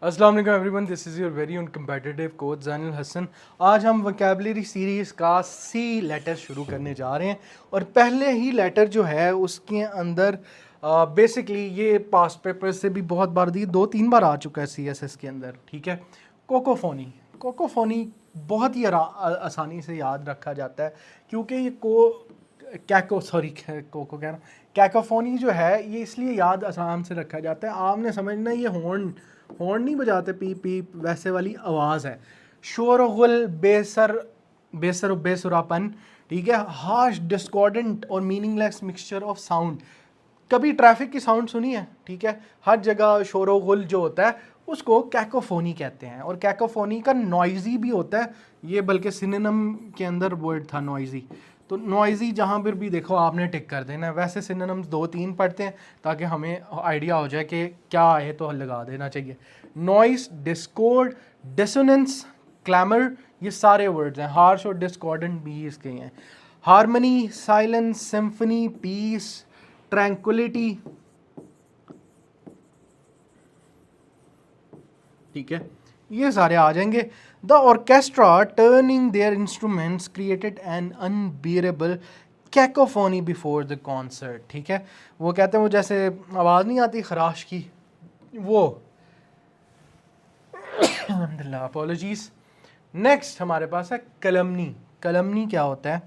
अस्सलाम वालेकुम everyone, this is your very own competitive coach Zainul Hasan. आज हम वोकैबुलरी सीरीज़ का सी लेटर शुरू करने जा रहे हैं और पहले ही लेटर जो है उसके अंदर बेसिकली ये पास्ट पेपर से भी बहुत बार दी, 2-3 बार आ चुका है CSS के अंदर। ठीक है, कोकोफोनी। कोकोफोनी बहुत ही आसानी से याद रखा जाता है क्योंकि ये कोको कह रहा हूँ, कैकोफोनी जो है ये इसलिए याद आसान से रखा जाता है। आपने समझना ये हॉर्न नहीं बजाते पीप पीप वैसे वाली आवाज़ है। शोर गुल बेसुरापन। ठीक है, हार्श डिस्कॉर्डेंट और मीनिंगलेस मिक्सचर ऑफ साउंड। कभी ट्रैफिक की साउंड सुनी है? ठीक है, हर जगह शोर गुल जो होता है उसको कैकोफोनी कहते हैं और कैकोफोनी का नॉइजी भी होता है ये, बल्कि सिनोनिम के अंदर वर्ड था नॉइजी। तो नॉइजी जहाँ पर भी देखो आपने टिक कर देना है। वैसे सिनोनिम्स 2-3 पढ़ते हैं ताकि हमें आइडिया हो जाए कि क्या है तो लगा देना चाहिए। नॉइस, डिस्कॉर्ड, डिसोनेंस, क्लैमर, ये सारे वर्ड्स हैं। हार्श और डिस्कॉर्डेंट भी इसके हैं। Harmony, silence, symphony, peace, tranquillity. ठीक है, ये सारे आ जाएंगे। The orchestra tuning their instruments created an unbearable cacophony before the concert. ठीक है, वो कहते हैं वो जैसे आवाज़ नहीं आती खराश की, वो अल्हम्दुलिल्लाह, अपॉलॉजीज। नेक्स्ट हमारे पास है कलमनी। कलमनी क्या होता है?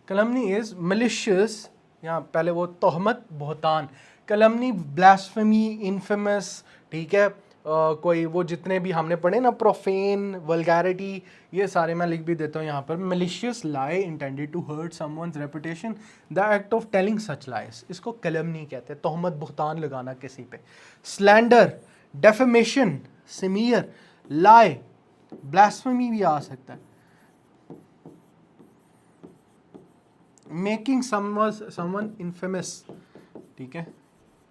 कलमनी इज़ मलिशियस, यहाँ पहले वो तोहमत, बहतान। कलमनी ब्लास्फेमी, इनफेमस। ठीक है, कोई वो जितने भी हमने पढ़े ना, प्रोफेन, वल्गैरिटी, ये सारे मैं लिख भी देता हूँ यहाँ पर। Malicious lie intended to hurt someone's reputation, the act of telling such lies, इसको कलमनी कहते हैं। तोहमत, बहतान लगाना किसी पे। Slander, defamation, smear, lie, blasphemy भी आ सकता है। मेकिंग समवन इनफेमस, ठीक है,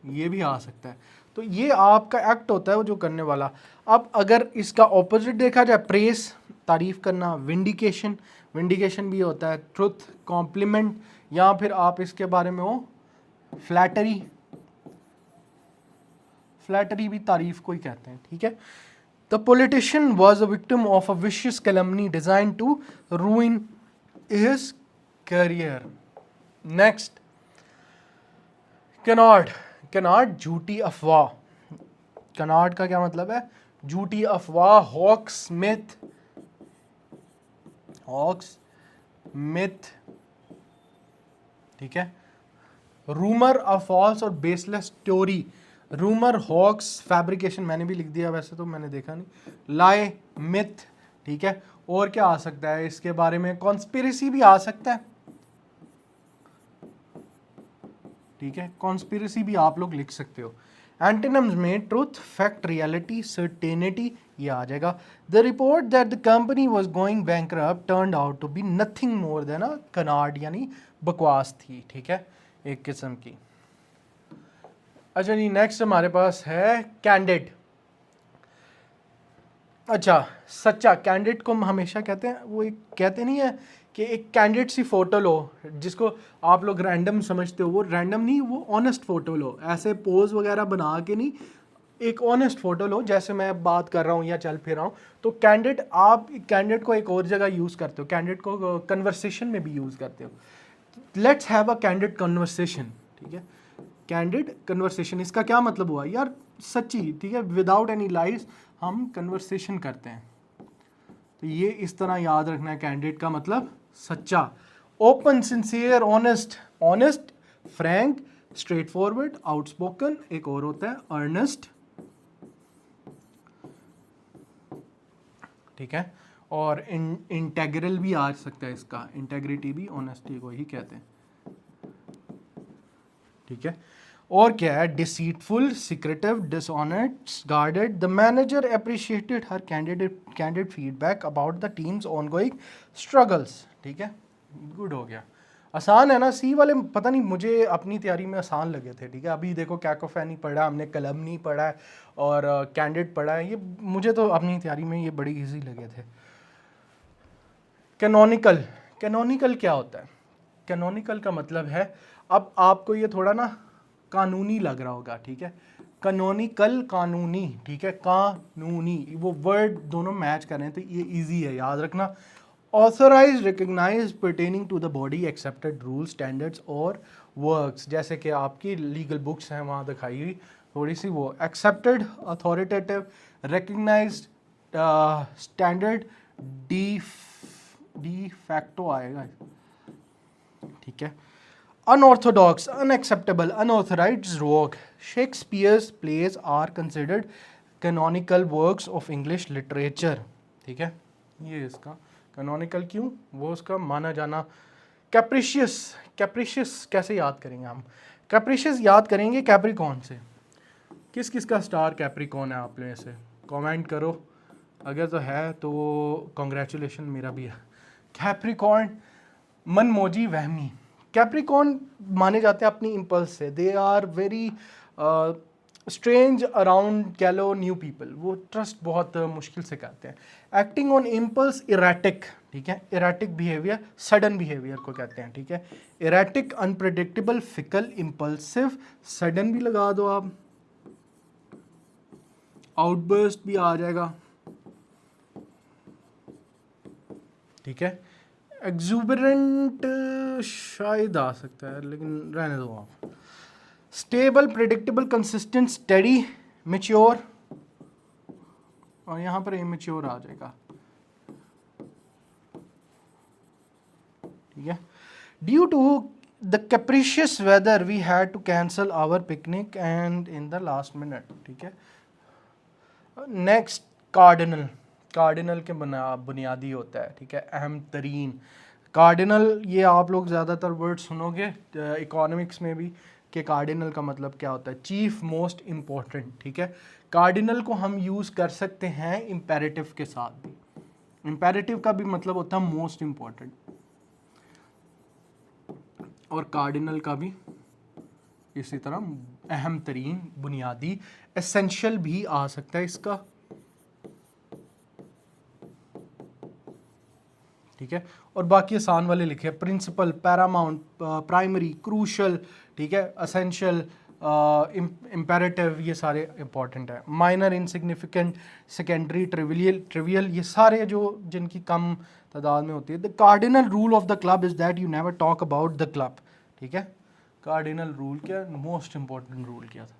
ये भी आ सकता है। तो ये आपका एक्ट होता है वो जो करने वाला। अब अगर इसका ऑपोजिट देखा जाए, प्रेस, तारीफ करना, विंडिकेशन, विंडिकेशन भी होता है। ट्रुथ, कॉम्प्लीमेंट, या फिर आप इसके बारे में हो फ्लैटरी, फ्लैटरी भी तारीफ को ही कहते हैं। ठीक है, the politician was a victim of a vicious calumny design to ruin his career. Next, canard. Canard झूठी अफवाह। कैनार्ड का क्या मतलब है? झूठी अफवाह। Hoax myth, hoax myth. ठीक है, रूमर, अ फॉल्स और baseless story. Rumour, hoax, fabrication, मैंने भी लिख दिया वैसे तो, मैंने देखा नहीं। Lie, myth. ठीक है, और क्या आ सकता है इसके बारे में? कॉन्स्पिरेसी भी आ सकता है। ठीक है, कॉन्स्पिरेसी भी आप लोग लिख सकते हो। एंटोनिम्स में ट्रुथ, फैक्ट, रियलिटी, सर्टेनिटी, ये आ जाएगा। The report that the company was going bankrupt turned out to be nothing more than a canard, यानी बकवास थी। ठीक है, एक किस्म की। अच्छा जी, नेक्स्ट हमारे पास है कैंडिड। अच्छा, सच्चा। कैंडिड को हम हमेशा कहते हैं, वो एक कहते नहीं है कि एक कैंडिड सी फोटो लो, जिसको आप लोग रैंडम समझते हो, वो रैंडम नहीं, वो ऑनेस्ट फोटो लो। ऐसे पोज वगैरह बना के नहीं, एक ऑनेस्ट फोटो लो, जैसे मैं बात कर रहा हूँ या चल फिर रहा हूँ। तो कैंडिड, आप कैंडिड को एक और जगह यूज़ करते हो, कैंडिड को कन्वर्सेशन में भी यूज़ करते हो। Let's have a candid conversation. ठीक है, कैंडिड कन्वर्सेशन, इसका क्या मतलब हुआ यार? सच्ची। ठीक है, विदाउट एनी लाइज हम कन्वर्सेशन करते हैं, तो ये इस तरह याद रखना है। कैंडिड का मतलब सच्चा। Open, sincere, honest. Honest, Frank, straight forward, outspoken. एक और होता है अर्नेस्ट। ठीक है, और इंटेग्रल भी आ सकता है इसका। इंटेग्रिटी भी ऑनेस्टी को ही कहते हैं। ठीक है, और क्या है? Deceitful, secretive, dishonest, guarded. The manager appreciated her candid feedback about the teams ongoing struggles. ठीक है, गुड हो गया। आसान है ना? सी वाले पता नहीं मुझे अपनी तैयारी में आसान लगे थे। ठीक है, अभी देखो कैकोफैनी पढ़ा हमने, कलमनी पढ़ा है और कैंडिड पढ़ा है, ये मुझे तो अपनी तैयारी में ये बड़ी इजी लगे थे। कैनोनिकल। कैनोनिकल क्या होता है? कैनोनिकल का मतलब है, अब आपको ये थोड़ा ना कानूनी लग रहा होगा, ठीक है, कैनोनिकल कानूनी, ठीक है, कानूनी, वो वर्ड दोनों मैच कर रहे हैं तो ये इजी है याद रखना। Authorise, recognise, pertaining to the body, accepted rules, standards और वर्क्स, जैसे कि आपकी लीगल बुक्स हैं वहाँ दिखाई हुई थोड़ी सी, वो accepted, authoritative, recognised, standard, de facto आएगा, ठीक है, unorthodox, unacceptable, unauthorised, rogue. Shakespeare's plays are considered canonical works of English literature, ठीक है, ये इसका कैनोनिकल क्यों, वो उसका माना जाना। कैप्रिशियस, कैप्रिशियस कैसे याद करेंगे हम, कैप्रिशियस याद करेंगे कैप्रिकॉन से। किस किस का स्टार कैप्रिकॉन है आप में से, कमेंट करो, अगर तो है तो कॉन्ग्रेचुलेशन, मेरा भी है। कैप्रिकॉन मनमोजी वहमी, कैप्रिकॉन माने जाते हैं अपनी इम्पल्स से, they are very strange around callow new people, वो ट्रस्ट बहुत मुश्किल से करते हैं। एक्टिंग ऑन इम्पल्स, इरेटिक, ठीक है, इरेटिक बिहेवियर, सडन बिहेवियर को कहते हैं, ठीक है, erratic, unpredictable, fickle, impulsive, sudden भी लगा दो आप, आउटबर्स्ट भी आ जाएगा, ठीक है, एक्सूबरेंट शायद आ सकता है लेकिन रहने दो आप। Stable, predictable, consistent, steady, mature, और यहाँ पर इमेच्योर आ जाएगा, ठीक है। Due to the capricious weather we had to cancel our picnic and in the last minute, ठीक है। नेक्स्ट, कार्डिनल, कार्डिनल के बुनियादी होता है, ठीक है, अहम तरीन। कार्डिनल, ये आप लोग ज़्यादातर वर्ड सुनोगे इकोनॉमिक्स में भी कि कार्डिनल का मतलब क्या होता है, चीफ मोस्ट इम्पोर्टेंट, ठीक है। कार्डिनल को हम यूज़ कर सकते हैं इम्पेरेटिव के साथ भी, इम्पेरेटिव का भी मतलब होता है मोस्ट इम्पोर्टेंट, और कार्डिनल का भी इसी तरह अहम तरीन, बुनियादी, एसेंशियल भी आ सकता है इसका, ठीक है। और बाकी आसान वाले लिखे, प्रिंसिपल, पैरामाउंट, प्राइमरी, क्रूशल, ठीक है, असेंशियल, इम्पेरेटिव, ये सारे इंपॉर्टेंट है। Minor, insignificant, secondary, trivial, trivial, ये सारे जो जिनकी कम तादाद में होती है। The cardinal rule of the club is that you never talk about the club, ठीक है, कार्डिनल रूल क्या, मोस्ट इंपॉर्टेंट रूल क्या था।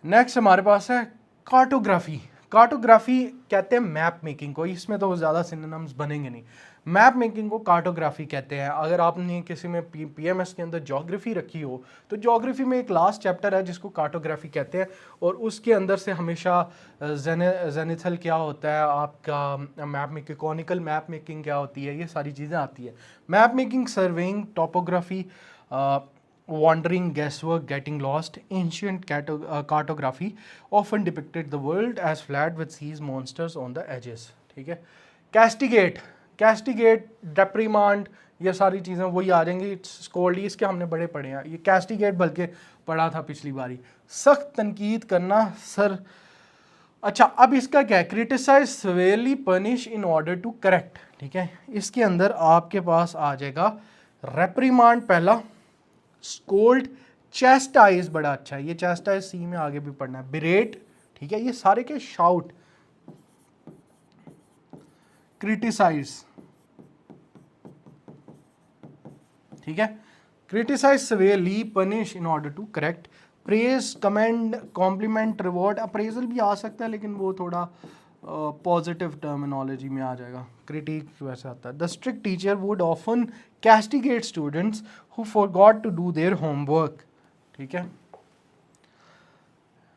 नेक्स्ट हमारे पास है कार्टोग्राफी। कार्टोग्राफी कहते हैं मैप मेकिंग को, इसमें तो ज़्यादा सिनोनिम्स बनेंगे नहीं, मैप मेकिंग को कार्टोग्राफी कहते हैं। अगर आपने किसी में पीएमएस के अंदर ज्योग्राफी रखी हो तो ज्योग्राफी में एक लास्ट चैप्टर है जिसको कार्टोग्राफी कहते हैं, और उसके अंदर से हमेशा जेनिथल क्या होता है आपका, map making, conical map making क्या होती है, ये सारी चीज़ें आती है। Map making, surveying, topography, wandering, guesswork, getting lost. Ancient cartography often depicted the world as flat with seas, monsters on the edges, ठीक है। कैस्टिगेट, कैस्टिगेट, डेप्रीमांड, ये सारी चीज़ें वही आ जाएंगी, स्कोल्डी, इसके हमने बड़े पढ़े हैं, ये कैस्टिगेट बल्कि पढ़ा था पिछली बारी। सख्त तनकीद करना, सर, अच्छा अब इसका क्या है, criticise, severely punish in order to correct, ठीक है। इसके अंदर आपके पास आ जाएगा रेप्रीमांड पहला, स्कोल्ड, चैस्टाइज, बड़ा अच्छा है ये, चैस्टाइज सी में आगे भी पढ़ना है, बिरेट, ठीक है, ये सारे के शाउट, क्रिटिसाइज, ठीक है, criticise, severely, punish in order to correct, praise, commend, compliment, reward, appraisal भी आ सकता है लेकिन वो थोड़ा पॉजिटिव टर्मिनोलॉजी में आ जाएगा, क्रिटिक वैसे आता है। The strict teacher would often castigate students who forgot to do their homework, ठीक है।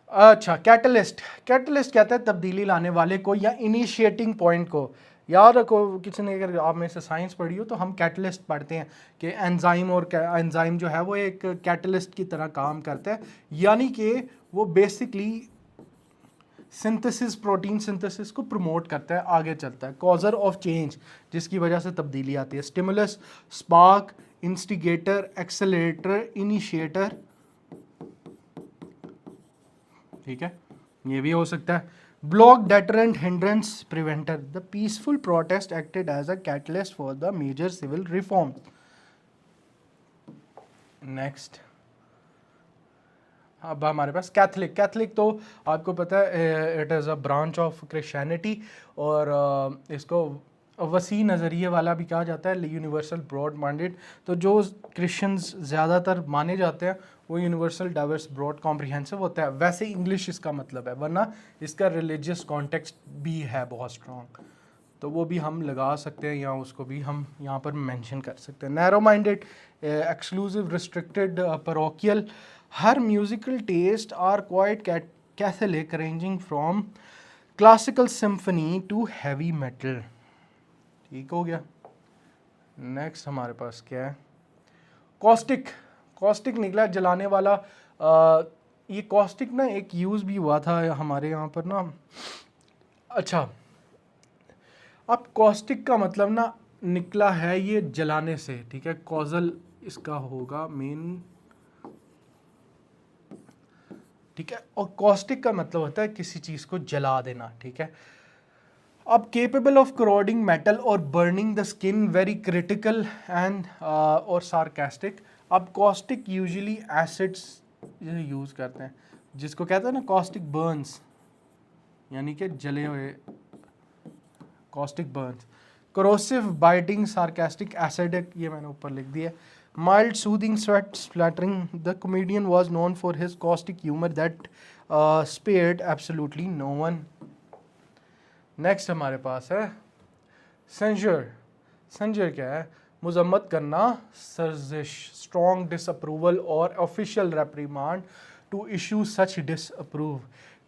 अच्छा, कैटलिस्ट, कैटलिस्ट कहता है तब्दीली लाने वाले को या इनिशिएटिंग पॉइंट को। याद रखो, किसी ने अगर आप में से साइंस पढ़ी हो तो हम कैटलिस्ट पढ़ते हैं कि एंजाइम, और एंजाइम जो है वो एक कैटलिस्ट की तरह काम करता है, यानी कि वो बेसिकली सिंथेसिस, प्रोटीन सिंथेसिस को प्रमोट करता है, आगे चलता है। कॉजर ऑफ चेंज, जिसकी वजह से तब्दीली आती है। Stimulus, spark, instigator, accelerator, initiator, ठीक है, ये भी हो सकता है। Block, deterrent, hindrance, preventer. The peaceful protest acted as a catalyst for the major civil reform. Next, अब हमारे पास कैथलिक। कैथलिक तो आपको पता है it is a branch of Christianity, और इसको वसी नज़रिए वाला भी कहा जाता है, यूनिवर्सल ब्रॉड माइंडेड। तो जो क्रिश्चियंस ज़्यादातर माने जाते हैं वो यूनिवर्सल डाइवर्स ब्रॉड कॉम्प्रिहेंसिव होता है। वैसे इंग्लिश इसका मतलब है, वरना इसका रिलीजियस कॉन्टेक्स्ट भी है बहुत स्ट्रॉन्ग, तो वो भी हम लगा सकते हैं या उसको भी हम यहाँ पर मेंशन कर सकते हैं। Narrow minded, exclusive, restricted, parochial. Her musical taste are quite catholic, ranging from classical symphony to heavy metal. ठीक हो गया। नेक्स्ट हमारे पास क्या है? कॉस्टिक। कॉस्टिक निकला जलाने वाला। ये कॉस्टिक ना एक यूज़ भी हुआ था हमारे यहाँ पर ना। अच्छा, अब कॉस्टिक का मतलब ना निकला है ये जलाने से, ठीक है, कॉजल इसका होगा मेन, ठीक है। और कॉस्टिक का मतलब होता है किसी चीज़ को जला देना, ठीक है। अब केपेबल ऑफ करोडिंग मेटल और burning the skin, very critical and और सार्कास्टिक। अब कॉस्टिक यूजुअली एसिड्स यूज़ करते हैं, जिसको कहते हैं ना कॉस्टिक बर्न्स, यानी कि जले हुए caustic burns. Corrosive, biting, sarcastic, acidic, ये मैंने ऊपर लिख दिया। Mild, soothing, sweet splattering. The comedian was known for his caustic humour that spared absolutely no one. Next हमारे पास है सेंजर। सेंजर क्या है? मजम्मत करना, सर्जिश, स्ट्रॉन्ग डिसअप्रूवल और official reprimand, to issue such disapprove.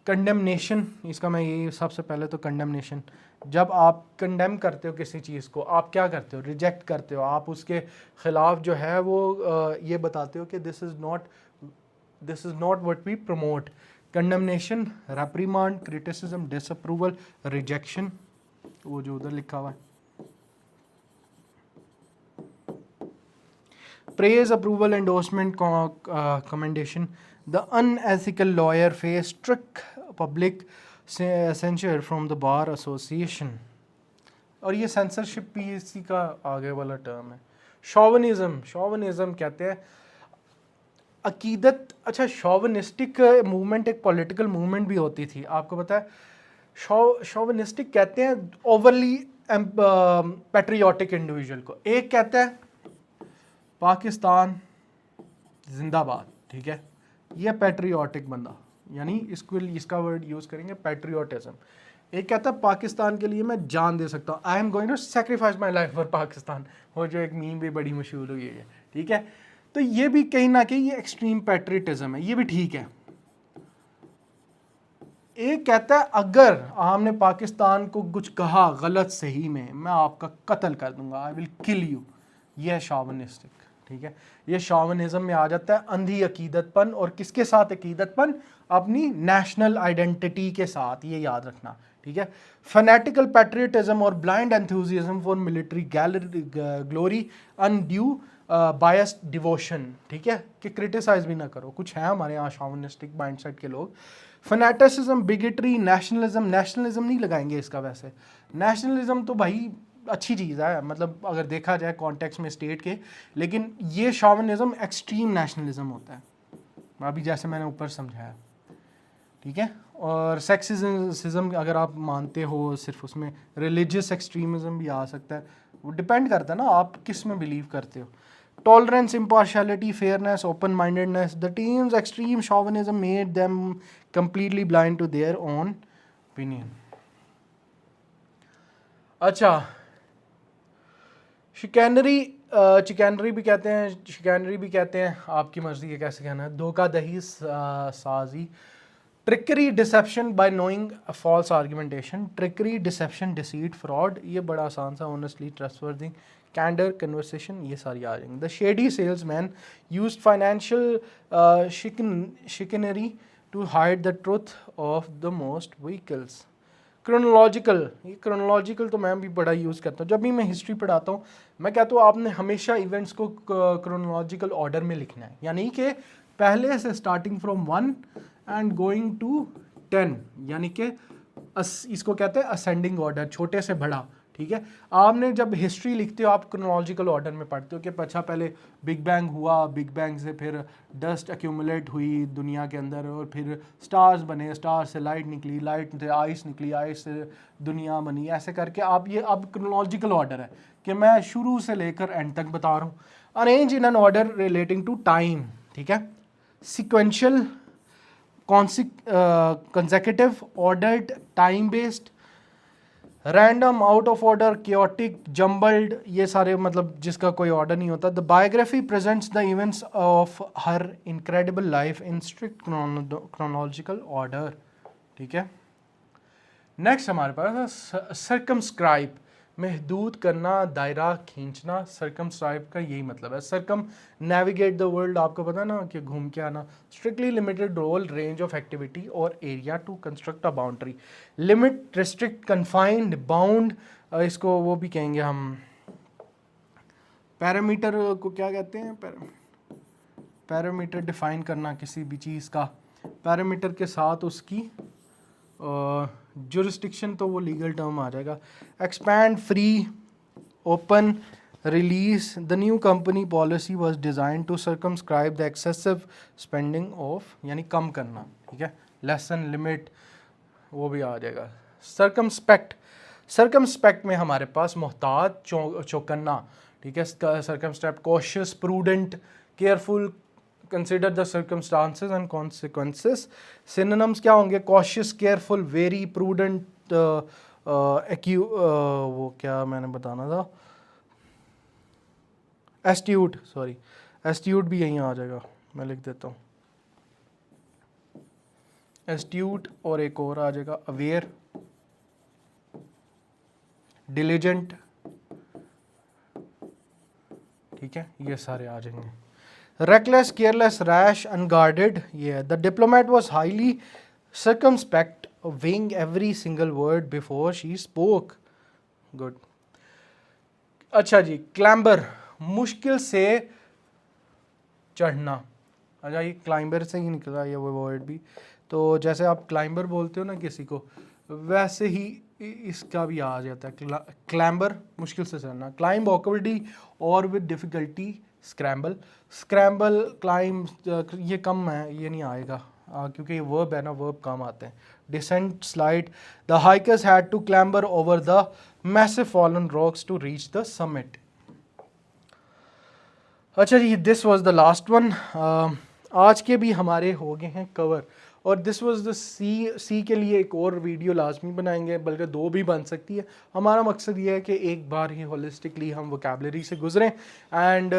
Condemnation, इसका मैं ये सबसे पहले तो कंडेमनेशन, जब आप कंडेम करते हो किसी चीज़ को, आप क्या करते हो? रिजेक्ट करते हो, आप उसके खिलाफ जो है वो ये बताते हो कि this is not what we promote. Condemnation, reprimand, criticism, disapproval, rejection, वो जो उधर लिखा हुआ है। Praise, approval, endorsement, commendation. The unethical lawyer face strict public censure from the bar association. और ये सेंसरशिप भी इसी का आगे वाला टर्म है। शॉविनिज्म। शॉविनिज्म कहते हैं अकीदत। अच्छा, शॉविनिस्टिक मूवमेंट एक पॉलिटिकल मूवमेंट भी होती थी, आपको पता है। शॉविनिस्टिक कहते हैं ओवरली पैट्रियोटिक इंडिविजुअल को। एक कहता है पाकिस्तान जिंदाबाद, ठीक है, ये पैट्रियोटिक बंदा, यानी इसका वर्ड यूज़ करेंगे पैट्रियोटिज्म। एक कहता है पाकिस्तान के लिए मैं जान दे सकता हूँ, I am going to sacrifice my life for Pakistan, वो जो एक मीम भी बड़ी मशहूर हुई है, ठीक है। तो ये भी कहीं ना कहीं ये एक्सट्रीम पैट्रियटिज्म है, ये भी ठीक है। एक कहता है अगर हमने पाकिस्तान को कुछ कहा गलत सही में, मैं आपका कत्ल कर दूंगा, आई विल किल यू, ये है शॉविनिस्टिक, ठीक है। ये शॉविनिज्म में आ जाता है अंधी अकीदतपन, और किसके साथ अकीदतपन? अपनी नेशनल आइडेंटिटी के साथ, ये याद रखना, ठीक है। फैनेटिकल पैट्रियटिज्म और blind enthusiasm for military glory, undue biased devotion, ठीक है, कि क्रिटिसाइज भी ना करो। कुछ है हमारे यहाँ शॉविनिस्टिक माइंडसेट के लोग। फनेटिसिज्म, बिगेटरी, नेशनलिज्म। नेशनलिज्म नहीं लगाएंगे इसका, वैसे नेशनलिज्म तो भाई अच्छी चीज़ है, मतलब अगर देखा जाए कॉन्टेक्स्ट में स्टेट के, लेकिन ये शॉविनिज्म एक्सट्रीम नेशनलिज्म होता है, अभी जैसे मैंने ऊपर समझाया, ठीक है। और सेक्सिज्म अगर आप मानते हो सिर्फ, उसमें रिलीजियस एक्सट्रीमिज्म भी आ सकता है, वो डिपेंड करता है ना आप किस में बिलीव करते हो। Tolerance, impartiality, fairness, open-mindedness. The team's extreme chauvinism made them completely blind to their own opinion. अच्छा, शिकैनरी, चिकैनरी भी कहते हैं, शिकैनरी भी कहते हैं, आपकी मर्जी है कैसे कहना है। धोखाधही, साजी, trickery, deception by knowing false argumentation. Trickery, deception, deceit, fraud, ये बड़ा आसान सा, ऑनेस्टली, ट्रस्टवर्दी, कैंडर, कन्वर्सेशन, ये सारी आ जाएंगे। The shady salesman used financial chicanery to hide the truth of the most vehicles. Chronological, ये क्रोनोलॉजिकल तो मैं भी बड़ा यूज़ करता हूँ, जब भी मैं हिस्ट्री पढ़ाता हूँ मैं कहता हूँ आपने हमेशा इवेंट्स को क्रोनोलॉजिकल ऑर्डर में लिखना है, यानी कि पहले से starting from 1 and going to 10, यानी कि इसको कहते हैं असेंडिंग ऑर्डर, छोटे से बड़ा, ठीक है। आपने जब हिस्ट्री लिखते हो आप क्रोनोलॉजिकल ऑर्डर में पढ़ते हो कि अच्छा पहले बिग बैंग हुआ, बिग बैंग से फिर डस्ट एक्यूमुलेट हुई दुनिया के अंदर और फिर स्टार्स बने, स्टार से लाइट निकली, लाइट से आइस निकली, आइस से दुनिया बनी, ऐसे करके आप ये अब क्रोनोलॉजिकल ऑर्डर है कि मैं शुरू से लेकर एंड तक बता रहा हूँ। Arrange in an order relating to time, ठीक है। Sequential, consecutive, ordered, time based, random, out of order, chaotic, jumbled, ये सारे मतलब जिसका कोई ऑर्डर नहीं होता। The biography presents the events of her incredible life in strict chronological order, ठीक है। नेक्स्ट हमारे पास सर्कमस्क्राइब, महदूद करना, दायरा खींचना। सर्कमस्क्राइब का यही मतलब है। सर्कम नेविगेट द वर्ल्ड, आपको पता है ना कि घूम के आना। Strictly limited role, range of activity और area to construct a boundary. Limit, restrict, confined, bound, इसको वो भी कहेंगे हम। पैरामीटर को क्या कहते हैं? पैरामीटर डिफाइन करना किसी भी चीज़ का, पैरामीटर के साथ उसकी जुरिस्डिक्शन, तो वो लीगल टर्म आ जाएगा। Expand, free, open, release. The new company policy was design to circumscribe the excessive spending of, यानी कम करना, ठीक है। लेसन, लिमिट, वो भी आ जाएगा। सर्कमस्पेक्ट, सर्कमस्पेक्ट में हमारे पास मोहतात, चौकन्ना, ठीक है। Circumspect, cautious, prudent, careful, consider the circumstances and consequences. Synonyms क्या होंगे? कॉशियस, केयरफुल, वेरी, प्रूडेंट, वो क्या मैंने बताना था, एस्ट्यूट, सॉरी एस्ट्यूट भी यहीं आ जाएगा, मैं लिख देता हूँ एस्ट्यूट। और एक और आ जाएगा अवेयर, डिलीजेंट, ठीक है, ये सारे आ जाएंगे। reckless, careless, rash, unguarded, yeah. The diplomat was highly circumspect, weighing every single word before she spoke. Good. अच्छा जी, क्लाइंबर, मुश्किल से चढ़ना। अच्छा, ये क्लाइंबर से ही निकला ये वो वर्ड भी। तो जैसे आप क्लाइंबर बोलते हो ना किसी को, वैसे ही इसका भी आ जाता है क्लाइंबर, मुश्किल से चढ़ना। क्लाइंब, ऑकवर्डली और with difficulty. Scramble, scramble, climb, ये कम है, ये नहीं आएगा क्योंकि ये वर्ब है ना, वर्ब कम आते हैं। Descent, slide. The hikers had to clamber over the massive fallen rocks to reach the summit. अच्छा जी, this was the last one. आज के भी हमारे हो गए हैं कवर, और दिस वाज द सी के लिए एक और वीडियो लाजमी बनाएंगे, बल्कि 2 भी बन सकती है। हमारा मकसद ये है कि एक बार ही होलिस्टिकली हम वोकैबुलरी से गुजरें। And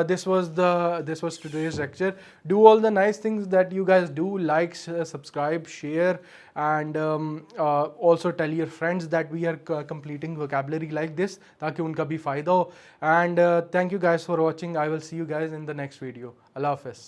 this was today's lecture. Do all the nice things that you guys do, like, subscribe, share, and also tell your friends that we are completing vocabulary like this, ताकि उनका भी फ़ायदा हो। And thank you guys for watching. I will see you guys in the next video. Allah Hafiz.